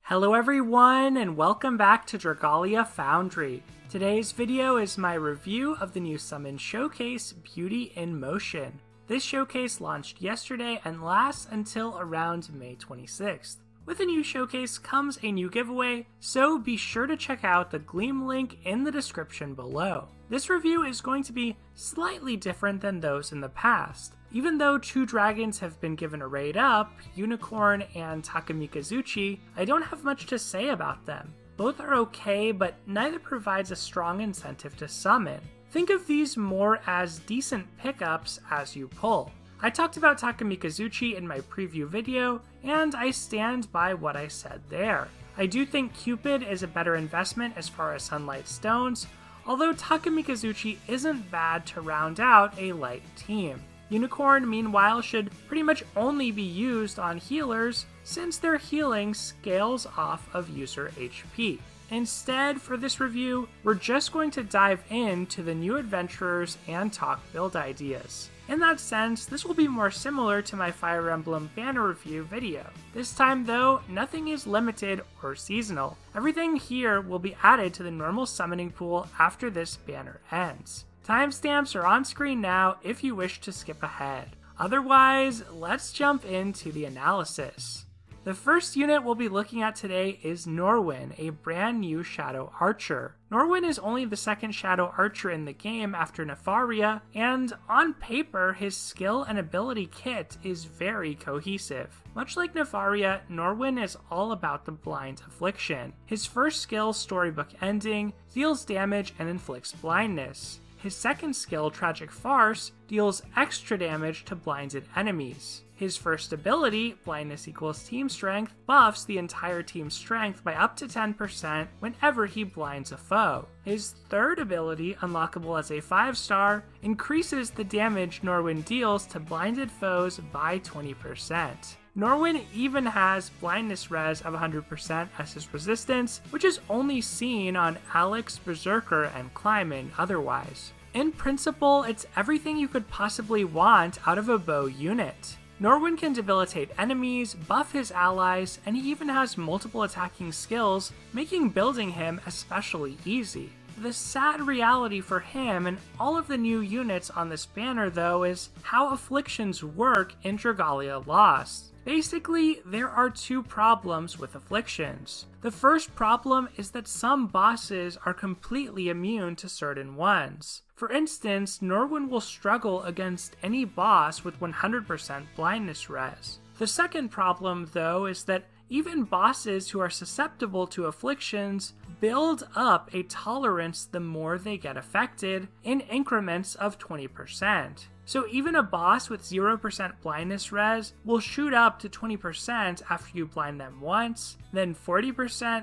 Hello everyone, and welcome back to Dragalia Foundry. Today's video is my review of the new summon showcase, Beauty in Motion. This showcase launched yesterday and lasts until around May 26th. With the new showcase comes a new giveaway, so be sure to check out the Gleam link in the description below. This review is going to be slightly different than those in the past. Even though two dragons have been given a raid up, Unicorn and Takamikazuchi, I don't have much to say about them. Both are okay, but neither provides a strong incentive to summon. Think of these more as decent pickups as you pull. I talked about Takamikazuchi in my preview video, and I stand by what I said there. I do think Cupid is a better investment as far as Sunlight Stones, although Takamikazuchi isn't bad to round out a light team. Unicorn, meanwhile, should pretty much only be used on healers since their healing scales off of user HP. Instead, for this review, we're just going to dive into the new adventurers and talk build ideas. In that sense, this will be more similar to my Fire Emblem banner review video. This time though, nothing is limited or seasonal. Everything here will be added to the normal summoning pool after this banner ends. Timestamps are on screen now if you wish to skip ahead. Otherwise, let's jump into the analysis. The first unit we'll be looking at today is Norwin, a brand new Shadow Archer. Norwin is only the second Shadow Archer in the game after Nefaria, and on paper, his skill and ability kit is very cohesive. Much like Nefaria, Norwin is all about the Blind Affliction. His first skill, Storybook Ending, deals damage and inflicts blindness. His second skill, Tragic Farce, deals extra damage to blinded enemies. His first ability, Blindness equals Team Strength, buffs the entire team's strength by up to 10% whenever he blinds a foe. His third ability, unlockable as a 5-star, increases the damage Norwin deals to blinded foes by 20%. Norwin even has Blindness Res of 100% as his resistance, which is only seen on Alex, Berserker, and Kleiman otherwise. In principle, it's everything you could possibly want out of a bow unit. Norwin can debilitate enemies, buff his allies, and he even has multiple attacking skills, making building him especially easy. The sad reality for him and all of the new units on this banner though is how afflictions work in Dragalia Lost. Basically, there are two problems with afflictions. The first problem is that some bosses are completely immune to certain ones. For instance, Norwin will struggle against any boss with 100% blindness res. The second problem, though, is that even bosses who are susceptible to afflictions build up a tolerance the more they get affected in increments of 20%. So even a boss with 0% blindness res will shoot up to 20% after you blind them once, then 40%,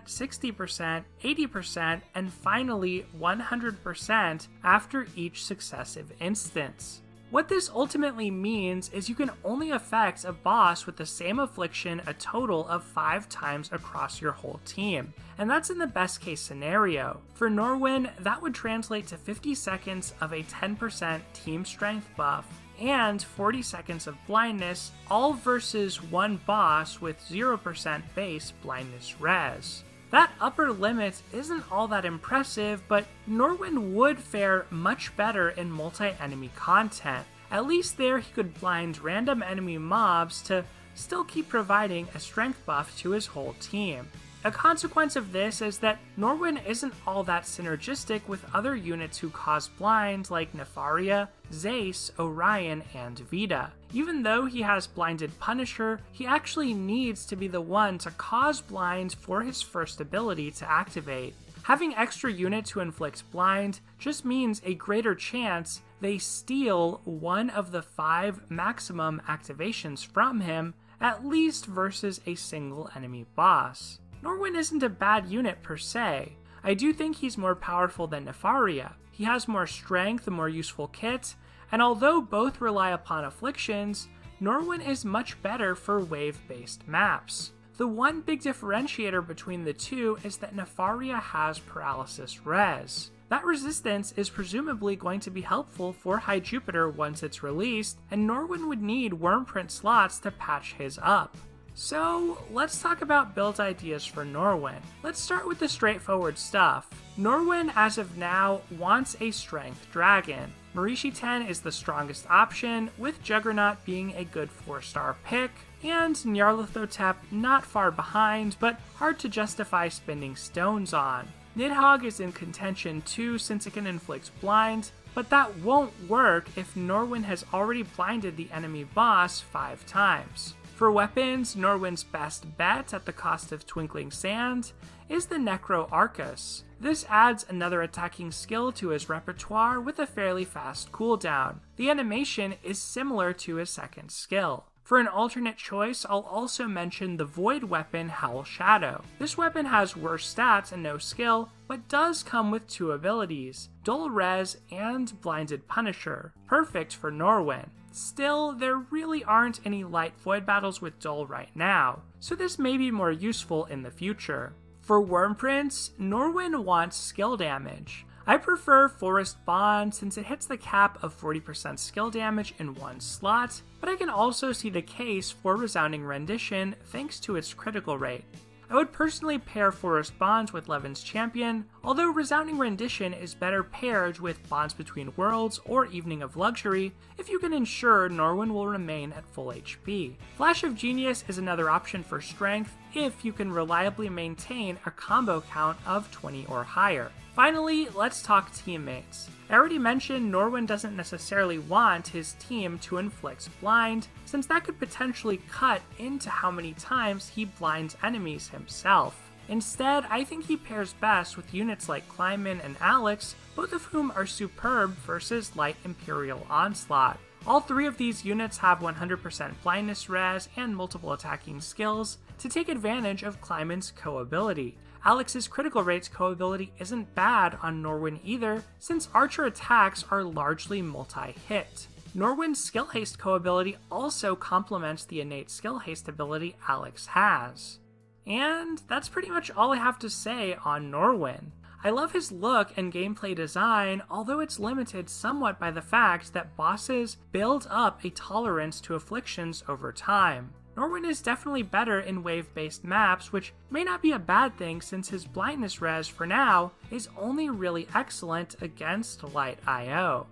60%, 80%, and finally 100% after each successive instance. What this ultimately means is you can only affect a boss with the same affliction a total of 5 times across your whole team, and that's in the best case scenario. For Norwin, that would translate to 50 seconds of a 10% team strength buff and 40 seconds of blindness, all versus one boss with 0% base blindness res. That upper limit isn't all that impressive, but Norwin would fare much better in multi-enemy content. At least there he could blind random enemy mobs to still keep providing a strength buff to his whole team. A consequence of this is that Norwin isn't all that synergistic with other units who cause blind like Nefaria, Zace, Orion, and Vita. Even though he has Blinded Punisher, he actually needs to be the one to cause blind for his first ability to activate. Having extra units who inflict blind just means a greater chance they steal one of the 5 maximum activations from him, at least versus a single enemy boss. Norwin isn't a bad unit per se. I do think he's more powerful than Nefaria. He has more strength, a more useful kit, and although both rely upon afflictions, Norwin is much better for wave-based maps. The one big differentiator between the two is that Nefaria has Paralysis Res. That resistance is presumably going to be helpful for High Jupiter once it's released, and Norwin would need Wormprint slots to patch his up. So let's talk about build ideas for Norwin. Let's start with the straightforward stuff. Norwin, as of now, wants a strength dragon. Marishi 10 is the strongest option, with Juggernaut being a good 4-star pick, and Nyarlathotep not far behind, but hard to justify spending stones on. Nidhogg is in contention too since it can inflict blind, but that won't work if Norwin has already blinded the enemy boss 5 times. For weapons, Norwin's best bet at the cost of Twinkling Sand is the Necro Arcus. This adds another attacking skill to his repertoire with a fairly fast cooldown. The animation is similar to his second skill. For an alternate choice, I'll also mention the Void weapon Howl Shadow. This weapon has worse stats and no skill, but does come with 2 abilities, Dull Res and Blinded Punisher, perfect for Norwin. Still, there really aren't any light Void battles with Dull right now, so this may be more useful in the future. For Wormprints, Norwin wants skill damage. I prefer Forest Bond since it hits the cap of 40% skill damage in one slot, but I can also see the case for Resounding Rendition thanks to its critical rate. I would personally pair Forest Bonds with Levin's Champion, although Resounding Rendition is better paired with Bonds Between Worlds or Evening of Luxury if you can ensure Norwin will remain at full HP. Flash of Genius is another option for strength if you can reliably maintain a combo count of 20 or higher. Finally, let's talk teammates. I already mentioned Norwin doesn't necessarily want his team to inflict blind, since that could potentially cut into how many times he blinds enemies himself. Instead, I think he pairs best with units like Kleiman and Alex, both of whom are superb versus Light Imperial Onslaught. All 3 of these units have 100% blindness res and multiple attacking skills to take advantage of Kleiman's co-ability. Alex's critical rate's co-ability isn't bad on Norwin either, since archer attacks are largely multi-hit. Norwin's skill haste co-ability also complements the innate skill haste ability Alex has. And that's pretty much all I have to say on Norwin. I love his look and gameplay design, although it's limited somewhat by the fact that bosses build up a tolerance to afflictions over time. Norwin is definitely better in wave-based maps, which may not be a bad thing since his blindness res for now is only really excellent against light IO.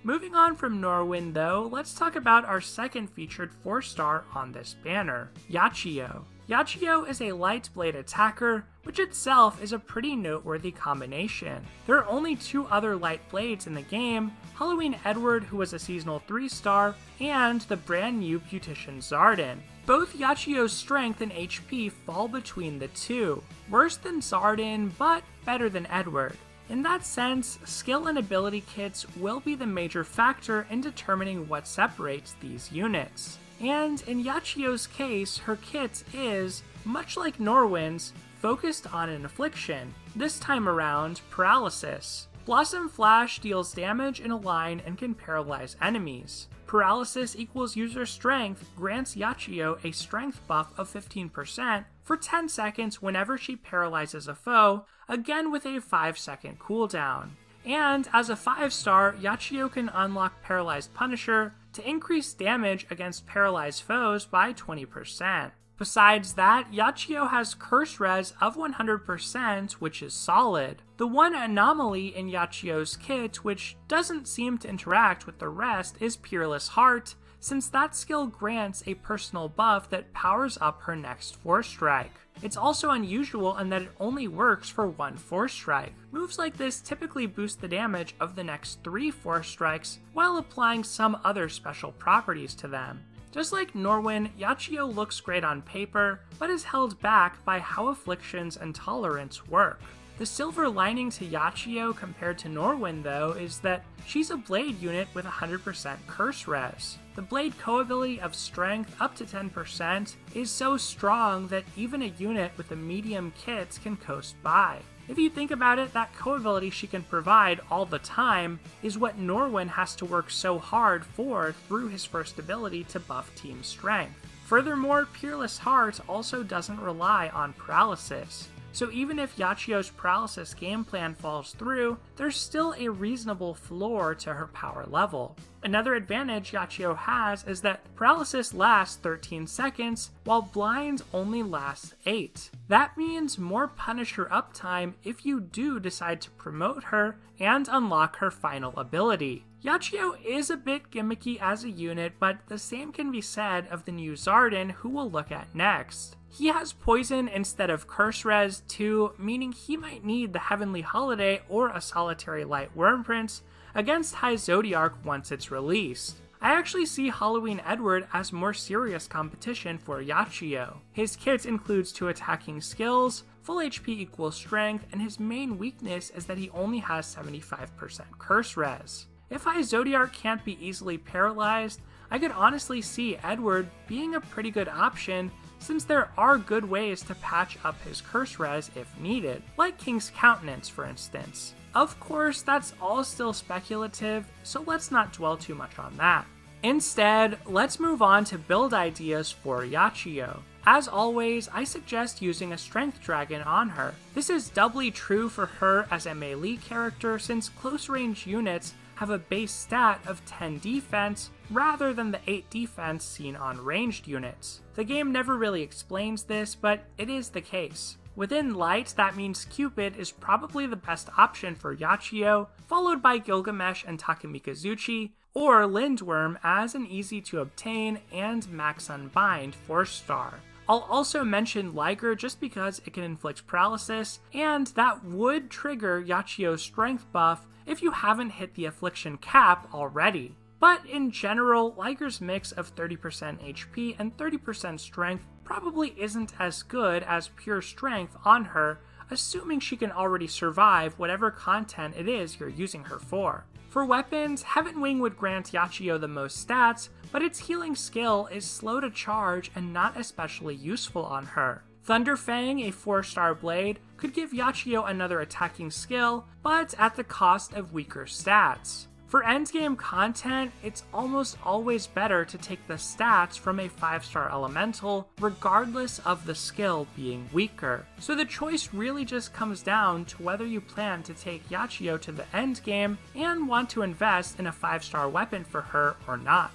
Moving on from Norwin though, let's talk about our second featured 4-star on this banner, Yachiyo. Yachiyo is a light blade attacker, which itself is a pretty noteworthy combination. There are only 2 other light blades in the game, Halloween Edward, who was a seasonal 3-star, and the brand new Beautician Zardin. Both Yachiyo's strength and HP fall between the 2. Worse than Zardin, but better than Edward. In that sense, skill and ability kits will be the major factor in determining what separates these units. And in Yachiyo's case, her kit is, much like Norwin's, focused on an affliction, this time around paralysis. Blossom Flash deals damage in a line and can paralyze enemies. Paralysis equals user strength grants Yachiyo a strength buff of 15% for 10 seconds whenever she paralyzes a foe, again with a 5-second cooldown. And as a 5-star, Yachiyo can unlock Paralyzed Punisher to increase damage against paralyzed foes by 20%. Besides that, Yachiyo has Curse Res of 100%, which is solid. The one anomaly in Yachiyo's kit, which doesn't seem to interact with the rest, is Peerless Heart, since that skill grants a personal buff that powers up her next 4-strike. It's also unusual in that it only works for one 4-strike. Moves like this typically boost the damage of the next 3 4-strikes while applying some other special properties to them. Just like Norwin, Yachiyo looks great on paper, but is held back by how afflictions and tolerance work. The silver lining to Yachiyo compared to Norwin, though, is that she's a blade unit with 100% curse res. The blade co-ability of strength up to 10% is so strong that even a unit with a medium kit can coast by. If you think about it, that co-ability she can provide all the time is what Norwin has to work so hard for through his first ability to buff team strength. Furthermore, Peerless Heart also doesn't rely on paralysis. so even if Yachiyo's paralysis game plan falls through, there's still a reasonable floor to her power level. Another advantage Yachiyo has is that paralysis lasts 13 seconds, while blind only lasts 8. That means more Punisher uptime if you do decide to promote her and unlock her final ability. Yachiyo is a bit gimmicky as a unit, but the same can be said of the new Zardin, who we'll look at next. He has poison instead of curse res too, meaning he might need the Heavenly Holiday or a Solitary Light Worm Prince against High Zodiark once it's released. I actually see Halloween Edward as more serious competition for Yachiyo. His kit includes 2 attacking skills, full HP equals strength, and his main weakness is that he only has 75% curse res. If High Zodiark can't be easily paralyzed, I could honestly see Edward being a pretty good option, since there are good ways to patch up his curse res if needed, like King's Countenance for instance. Of course, that's all still speculative, so let's not dwell too much on that. Instead, let's move on to build ideas for Yachiyo. As always, I suggest using a Strength Dragon on her. This is doubly true for her as a melee character, since close range units have a base stat of 10 defense rather than the 8 defense seen on ranged units. The game never really explains this, but it is the case. Within Light, that means Cupid is probably the best option for Yachiyo, followed by Gilgamesh and Takamikazuchi, or Lindworm as an easy to obtain and max unbind 4-star. I'll also mention Liger just because it can inflict paralysis, and that would trigger Yachiyo's strength buff if you haven't hit the affliction cap already. But in general, Liger's mix of 30% HP and 30% strength probably isn't as good as pure strength on her, assuming she can already survive whatever content it is you're using her for. For weapons, Heaven Wing would grant Yachiyo the most stats, but its healing skill is slow to charge and not especially useful on her. Thunderfang, a 4-star blade, could give Yachiyo another attacking skill, but at the cost of weaker stats. For endgame content, it's almost always better to take the stats from a 5-star elemental, regardless of the skill being weaker. So the choice really just comes down to whether you plan to take Yachiyo to the endgame and want to invest in a 5-star weapon for her or not.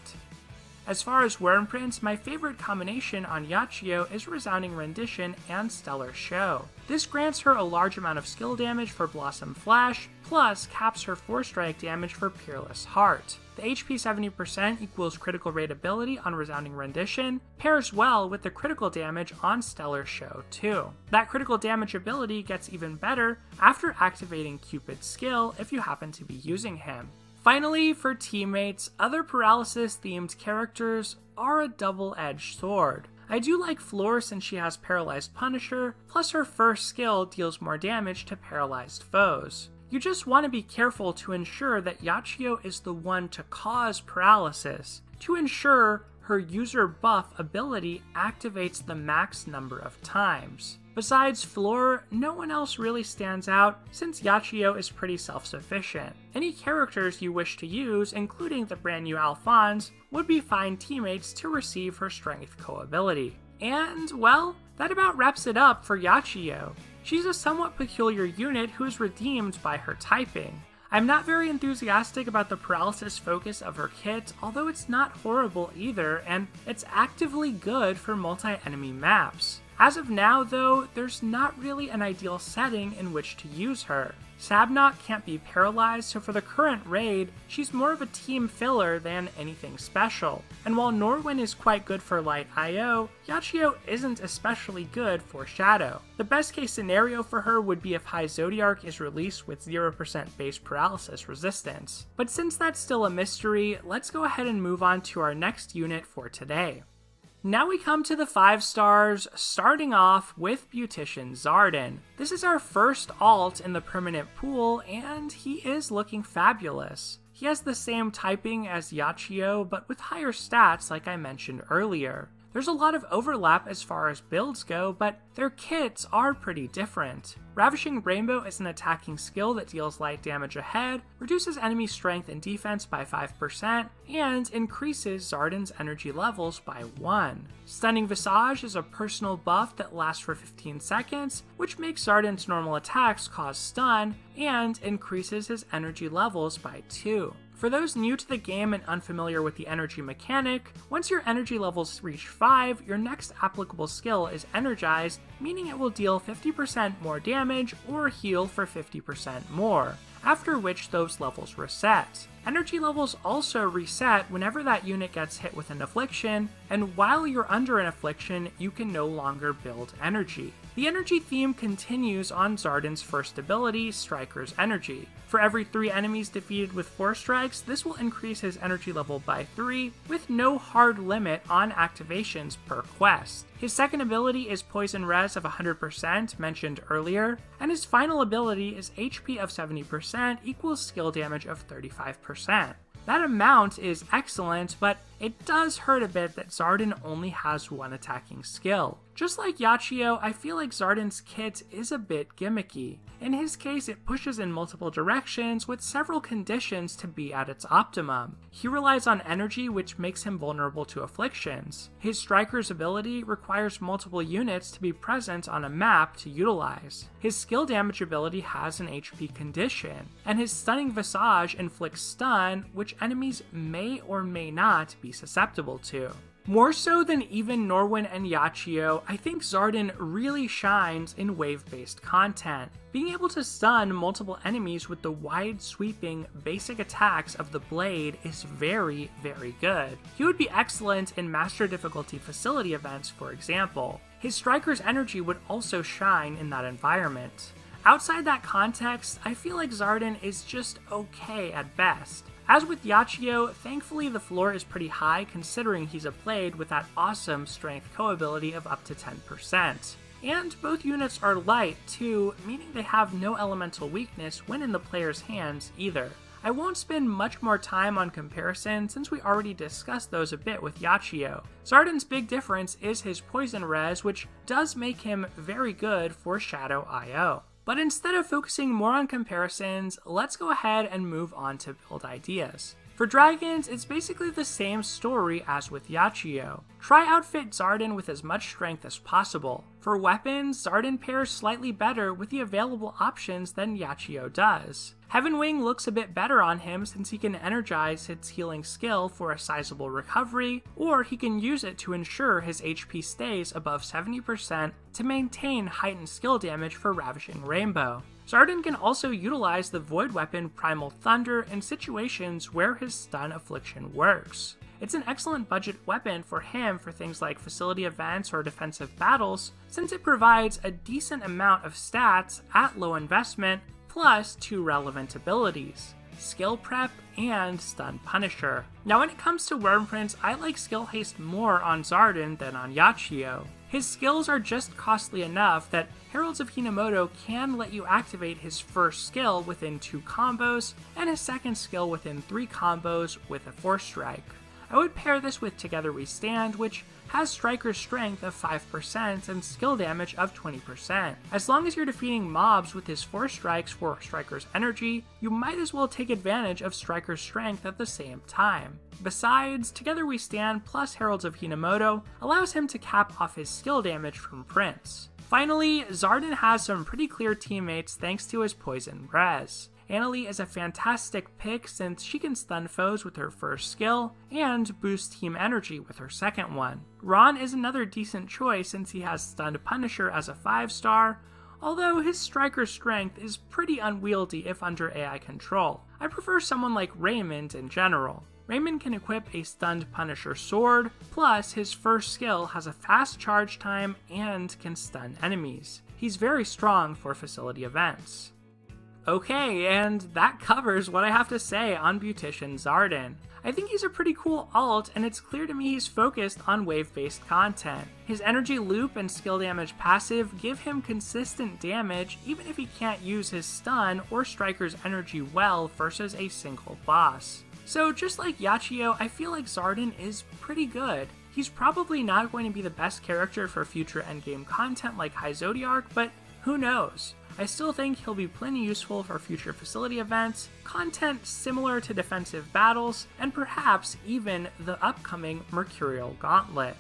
As far as Worm Prince, my favorite combination on Yachiyo is Resounding Rendition and Stellar Show. This grants her a large amount of skill damage for Blossom Flash, plus caps her 4-strike damage for Peerless Heart. The HP 70% equals critical rate ability on Resounding Rendition, pairs well with the critical damage on Stellar Show too. That critical damage ability gets even better after activating Cupid's skill if you happen to be using him. Finally, for teammates, other paralysis-themed characters are a double-edged sword. I do like Floor since she has Paralyzed Punisher, plus her first skill deals more damage to paralyzed foes. You just want to be careful to ensure that Yachiyo is the one to cause paralysis, to ensure her user buff ability activates the max number of times. Besides Floor, no one else really stands out since Yachiyo is pretty self-sufficient. Any characters you wish to use, including the brand new Alphonse, would be fine teammates to receive her strength co-ability. And, well, that about wraps it up for Yachiyo. She's a somewhat peculiar unit who is redeemed by her typing. I'm not very enthusiastic about the paralysis focus of her kit, although it's not horrible either, and it's actively good for multi-enemy maps. As of now, though, there's not really an ideal setting in which to use her. Sabnok can't be paralyzed, so for the current raid, she's more of a team filler than anything special. And while Norwin is quite good for light IO, Yachiyo isn't especially good for Shadow. The best case scenario for her would be if High Zodiark is released with 0% base paralysis resistance. But since that's still a mystery, let's go ahead and move on to our next unit for today. Now we come to the 5 stars, starting off with Beautician Zardin. This is our first alt in the permanent pool, and he is looking fabulous. He has the same typing as Yachiyo, but with higher stats like I mentioned earlier. There's a lot of overlap as far as builds go, but their kits are pretty different. Ravishing Rainbow is an attacking skill that deals light damage ahead, reduces enemy strength and defense by 5%, and increases Zardin's energy levels by 1. Stunning Visage is a personal buff that lasts for 15 seconds, which makes Zardin's normal attacks cause stun, and increases his energy levels by 2. For those new to the game and unfamiliar with the energy mechanic, once your energy levels reach 5, your next applicable skill is energized, meaning it will deal 50% more damage or heal for 50% more, after which those levels reset. Energy levels also reset whenever that unit gets hit with an affliction, and while you're under an affliction, you can no longer build energy. The energy theme continues on Zardin's first ability, Striker's Energy. For every 3 enemies defeated with 4 strikes, this will increase his energy level by 3, with no hard limit on activations per quest. His second ability is Poison Res of 100%, mentioned earlier, and his final ability is HP of 70% equals skill damage of 35%. That amount is excellent, but it does hurt a bit that Zardin only has one attacking skill. Just like Yachiyo, I feel like Zardin's kit is a bit gimmicky. In his case, it pushes in multiple directions with several conditions to be at its optimum. He relies on energy, which makes him vulnerable to afflictions. His Striker's ability requires multiple units to be present on a map to utilize. His skill damage ability has an HP condition, and his Stunning Visage inflicts stun, which enemies may or may not be susceptible to. More so than even Norwin and Yachiyo, I think Zardin really shines in wave-based content. Being able to stun multiple enemies with the wide-sweeping basic attacks of the blade is very, very good. He would be excellent in Master Difficulty Facility events, for example. His Striker's Energy would also shine in that environment. Outside that context, I feel like Zardin is just okay at best. As with Yachiyo, thankfully the floor is pretty high considering he's a blade with that awesome strength co-ability of up to 10%. And both units are light too, meaning they have no elemental weakness when in the player's hands either. I won't spend much more time on comparison since we already discussed those a bit with Yachiyo. Zardin's big difference is his Poison Res, which does make him very good for Shadow IO. But instead of focusing more on comparisons, let's go ahead and move on to build ideas. For dragons, it's basically the same story as with Yachiyo. Try outfit Zardin with as much strength as possible. For weapons, Zardin pairs slightly better with the available options than Yachiyo does. Heaven Wing looks a bit better on him since he can energize his healing skill for a sizable recovery, or he can use it to ensure his HP stays above 70% to maintain heightened skill damage for Ravishing Rainbow. Zardin can also utilize the Void Weapon Primal Thunder in situations where his stun affliction works. It's an excellent budget weapon for him for things like facility events or defensive battles, since it provides a decent amount of stats at low investment, plus 2 relevant abilities, Skill Prep and Stun Punisher. Now when it comes to Wyrmprints, I like Skill Haste more on Zardin than on Yachiyo. His skills are just costly enough that Heralds of Hinamoto can let you activate his first skill within 2 combos, and his second skill within 3 combos with a Force Strike. I would pair this with Together We Stand, which has Striker's strength of 5% and skill damage of 20%. As long as you're defeating mobs with his Force Strikes for Striker's Energy, you might as well take advantage of Striker's strength at the same time. Besides, Together We Stand plus Heralds of Hinamoto allows him to cap off his skill damage from Prince. Finally, Zardin has some pretty clear teammates thanks to his Poison Res. Annalie is a fantastic pick since she can stun foes with her first skill, and boost team energy with her second one. Ron is another decent choice since he has Stunned Punisher as a 5-star, although his Striker's strength is pretty unwieldy if under AI control. I prefer someone like Raymond in general. Raymond can equip a Stunned Punisher sword, plus his first skill has a fast charge time and can stun enemies. He's very strong for facility events. Okay, and that covers what I have to say on Beautician Zardin. I think he's a pretty cool alt, and it's clear to me he's focused on wave-based content. His energy loop and skill damage passive give him consistent damage even if he can't use his stun or Striker's energy well versus a single boss. So just like Yachiyo, I feel like Zardin is pretty good. He he's probably not going to be the best character for future endgame content like High Zodiark, but who knows? I still think he'll be plenty useful for future facility events, content similar to defensive battles, and perhaps even the upcoming Mercurial Gauntlet.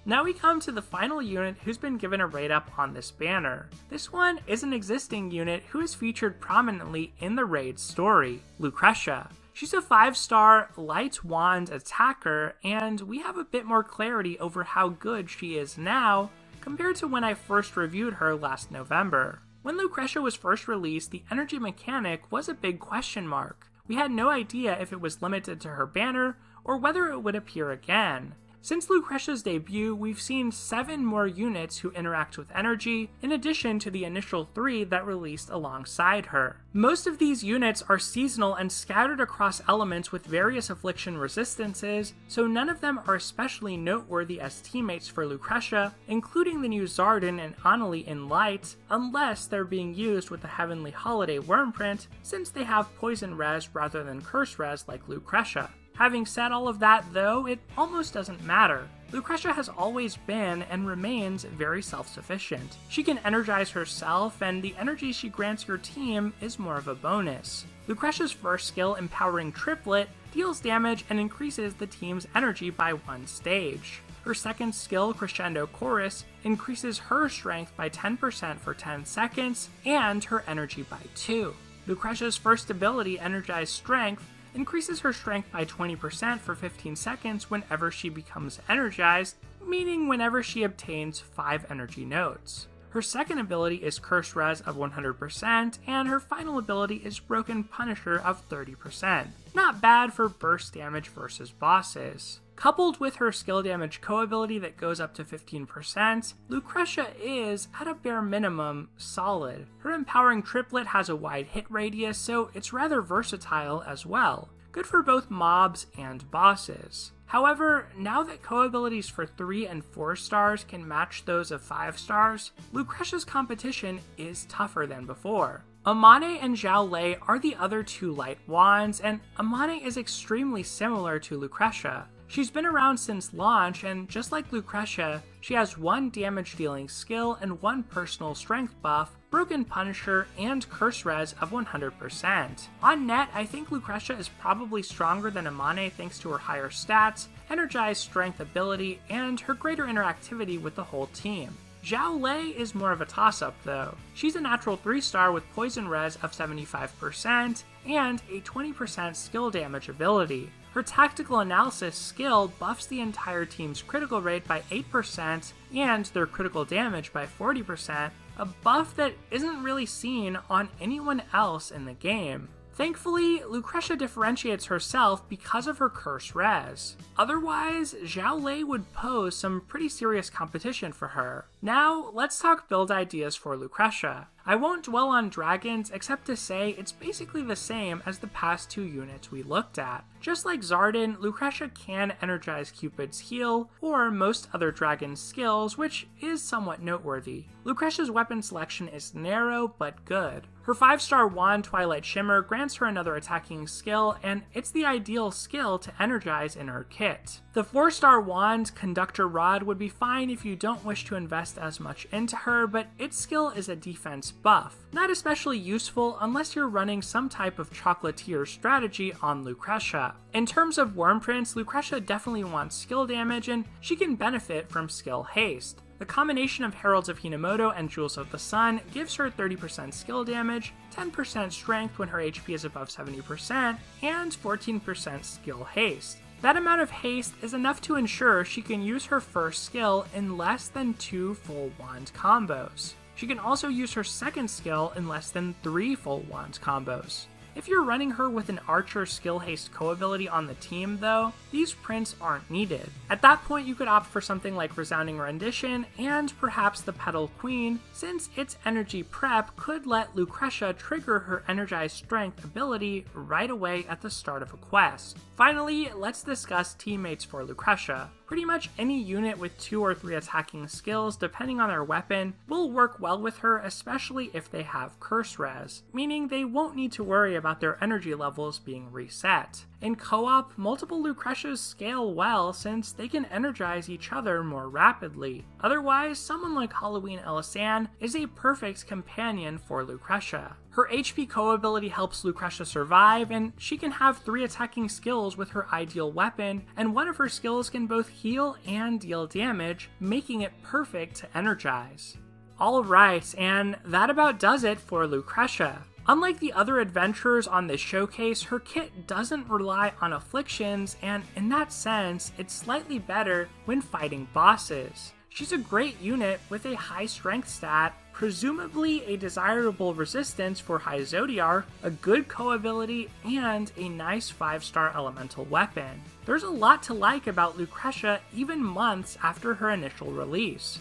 Now we come to the final unit who's been given a write-up on this banner. This one is an existing unit who is featured prominently in the raid's story, Lucretia. She's a 5-star light wand attacker, and we have a bit more clarity over how good she is now compared to when I first reviewed her last November. When Lucretia was first released, the energy mechanic was a big question mark. We had no idea if it was limited to her banner or whether it would appear again. Since Lucretia's debut, we've seen 7 more units who interact with energy, in addition to the initial 3 that released alongside her. Most of these units are seasonal and scattered across elements with various affliction resistances, so none of them are especially noteworthy as teammates for Lucretia, including the new Zardin and Annalie in Light, unless they're being used with the Heavenly Holiday Wormprint, since they have Poison Res rather than Curse Res like Lucretia. Having said all of that, though, it almost doesn't matter. Lucretia has always been and remains very self-sufficient. She can energize herself, and the energy she grants your team is more of a bonus. Lucretia's first skill, Empowering Triplet, deals damage and increases the team's energy by 1 stage. Her second skill, Crescendo Chorus, increases her strength by 10% for 10 seconds, and her energy by 2. Lucretia's first ability, Energized Strength, increases her strength by 20% for 15 seconds whenever she becomes energized, meaning whenever she obtains 5 energy nodes. Her second ability is Curse Res of 100%, and her final ability is Broken Punisher of 30%. Not bad for burst damage versus bosses. Coupled with her skill damage co-ability that goes up to 15%, Lucretia is, at a bare minimum, solid. Her Empowering Triplet has a wide hit radius, so it's rather versatile as well. Good for both mobs and bosses. However, now that co-abilities for 3 and 4 stars can match those of 5 stars, Lucretia's competition is tougher than before. Amane and Zhao Lei are the other 2 light wands, and Amane is extremely similar to Lucretia. She's been around since launch, and just like Lucretia, she has 1 damage dealing skill and 1 personal strength buff, Broken Punisher, and Curse Res of 100%. On net, I think Lucretia is probably stronger than Amane thanks to her higher stats, energized strength ability, and her greater interactivity with the whole team. Zhao Lei is more of a toss-up though. She's a natural 3-star with Poison Res of 75% and a 20% skill damage ability. Her Tactical Analysis skill buffs the entire team's critical rate by 8% and their critical damage by 40%, a buff that isn't really seen on anyone else in the game. Thankfully, Lucretia differentiates herself because of her Curse Res. Otherwise, Zhao Lei would pose some pretty serious competition for her. Now, let's talk build ideas for Lucretia. I won't dwell on dragons except to say it's basically the same as the past 2 units we looked at. Just like Zardin, Lucretia can energize Cupid's heal, or most other dragon skills, which is somewhat noteworthy. Lucretia's weapon selection is narrow but good. Her 5-star wand, Twilight Shimmer, grants her another attacking skill, and it's the ideal skill to energize in her kit. The 4-star wand, Conductor Rod, would be fine if you don't wish to invest as much into her, but its skill is a defense buff. Not especially useful unless you're running some type of chocolatier strategy on Lucretia. In terms of Wormprints, Lucretia definitely wants skill damage, and she can benefit from skill haste. The combination of Heralds of Hinamoto and Jewels of the Sun gives her 30% skill damage, 10% strength when her HP is above 70%, and 14% skill haste. That amount of haste is enough to ensure she can use her first skill in less than 2 full wand combos. She can also use her second skill in less than 3 full wand combos. If you're running her with an Archer Skill Haste co-ability on the team, though, these prints aren't needed. At that point, you could opt for something like Resounding Rendition and perhaps the Petal Queen, since its energy prep could let Lucretia trigger her Energized Strength ability right away at the start of a quest. Finally, let's discuss teammates for Lucretia. Pretty much any unit with 2 or 3 attacking skills, depending on their weapon, will work well with her, especially if they have Curse Res, meaning they won't need to worry about their energy levels being reset. In co-op, multiple Lucretias scale well since they can energize each other more rapidly. Otherwise, someone like Halloween Elisan is a perfect companion for Lucretia. Her HP co-ability helps Lucretia survive, and she can have 3 attacking skills with her ideal weapon, and one of her skills can both heal and deal damage, making it perfect to energize. Alright, and that about does it for Lucretia. Unlike the other adventurers on this showcase, her kit doesn't rely on afflictions, and in that sense, it's slightly better when fighting bosses. She's a great unit with a high strength stat, presumably a desirable resistance for High Zodiar, a good co-ability, and a nice 5-star elemental weapon. There's a lot to like about Lucretia even months after her initial release.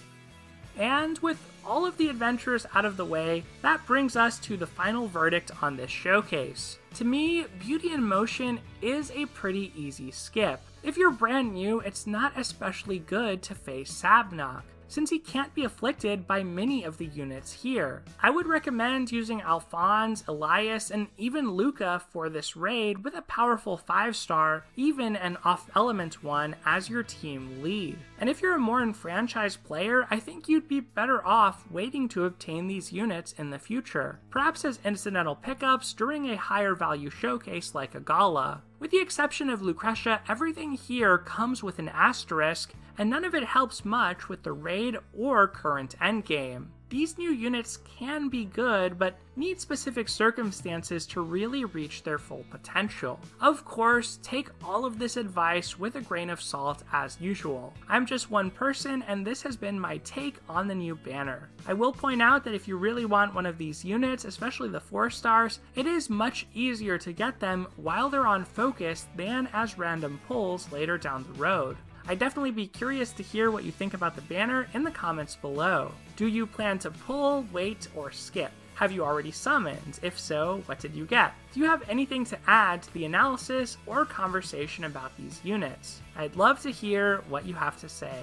And with all of the adventures out of the way, that brings us to the final verdict on this showcase. To me, Beauty in Motion is a pretty easy skip. If you're brand new, it's not especially good to face Sabnok, since he can't be afflicted by many of the units here. I would recommend using Alphonse, Elias, and even Luca for this raid with a powerful 5-star, even an off-element one, as your team lead. And if you're a more enfranchised player, I think you'd be better off waiting to obtain these units in the future, perhaps as incidental pickups during a higher value showcase like a gala. With the exception of Lucretia, everything here comes with an asterisk, and none of it helps much with the raid or current endgame. These new units can be good, but need specific circumstances to really reach their full potential. Of course, take all of this advice with a grain of salt as usual. I'm just one person, and this has been my take on the new banner. I will point out that if you really want one of these units, especially the 4-stars, it is much easier to get them while they're on focus than as random pulls later down the road. I'd definitely be curious to hear what you think about the banner in the comments below. Do you plan to pull, wait, or skip? Have you already summoned? If so, what did you get? Do you have anything to add to the analysis or conversation about these units? I'd love to hear what you have to say.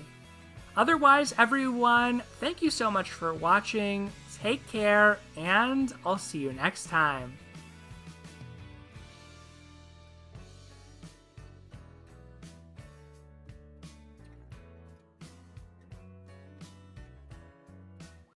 Otherwise, everyone, thank you so much for watching, take care, and I'll see you next time.